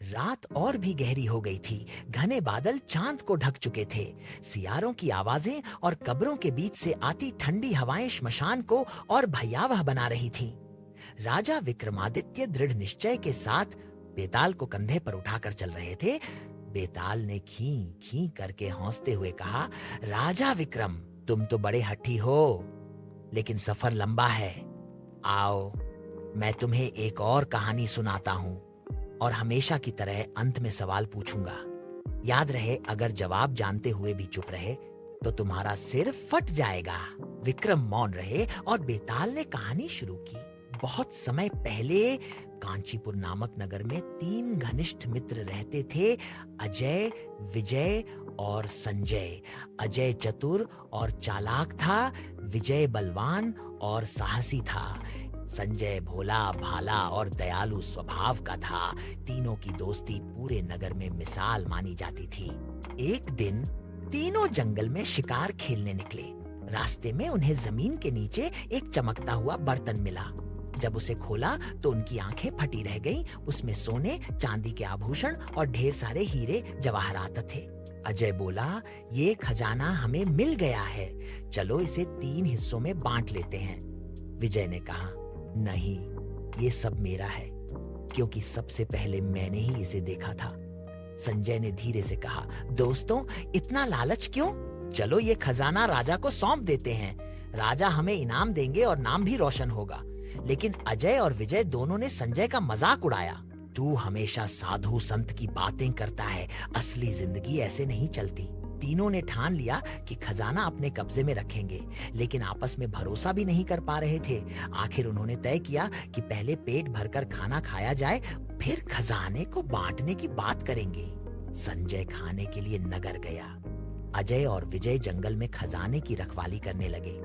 रात और भी गहरी हो गई थी। घने बादल चांद को ढक चुके थे। सियारों की आवाजें और कब्रों के बीच से आती ठंडी हवाएं श्मशान को और भयावह बना रही थीं। राजा विक्रमादित्य दृढ़ निश्चय के साथ बेताल को कंधे पर उठाकर चल रहे थे। बेताल ने खीं खीं करके हौंसते हुए कहा, राजा विक्रम, तुम तो बड़े हठी हो, लेकिन सफर लंबा है। आओ, मैं तुम्हें एक और कहानी सुनाता हूँ और हमेशा की तरह अंत में सवाल पूछूंगा। याद रहे, अगर जवाब जानते हुए भी चुप रहे तो तुम्हारा सिर फट जाएगा। विक्रम मौन रहे और बेताल ने कहानी शुरू की। बहुत समय पहले कांचीपुर नामक नगर में 3 घनिष्ठ मित्र रहते थे, अजय, विजय और संजय। अजय चतुर और चालाक था, विजय बलवान और साहसी था, संजय भोला भाला और दयालु स्वभाव का था। तीनों की दोस्ती पूरे नगर में मिसाल मानी जाती थी। एक दिन तीनों जंगल में शिकार खेलने निकले। रास्ते में उन्हें जमीन के नीचे एक चमकता हुआ बर्तन मिला। जब उसे खोला तो उनकी आंखें फटी रह गईं। उसमें सोने चांदी के आभूषण और ढेर सारे हीरे जवाहरात थे। अजय बोला, ये खजाना हमें मिल गया है, चलो इसे 3 हिस्सों में बांट लेते हैं। विजय ने कहा, नहीं, ये सब मेरा है, क्योंकि सबसे पहले मैंने ही इसे देखा था। संजय ने धीरे से कहा, दोस्तों, इतना लालच क्यों? चलो ये खजाना राजा को सौंप देते हैं। राजा हमें इनाम देंगे और नाम भी रोशन होगा। लेकिन अजय और विजय दोनों ने संजय का मजाक उड़ाया। तू हमेशा साधु संत की बातें करता है, असली जिंदगी ऐसे नहीं चलती। तीनों ने ठान लिया कि खजाना अपने कब्जे में रखेंगे, लेकिन आपस में भरोसा भी नहीं कर पा रहे थे। आखिर उन्होंने तय किया कि पहले पेट भरकर खाना खाया जाए, फिर खजाने को बांटने की बात करेंगे। संजय खाने के लिए नगर गया। अजय और विजय जंगल में खजाने की रखवाली करने लगे,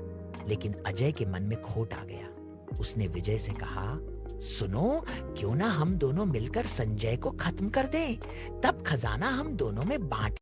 लेकिन अजय के मन में खोट आ गया। उसने विजय से कहा, सुनो, क्यों ना हम दोनों मिलकर संजय को खत्म कर दें, तब खजाना हम दोनों में बांट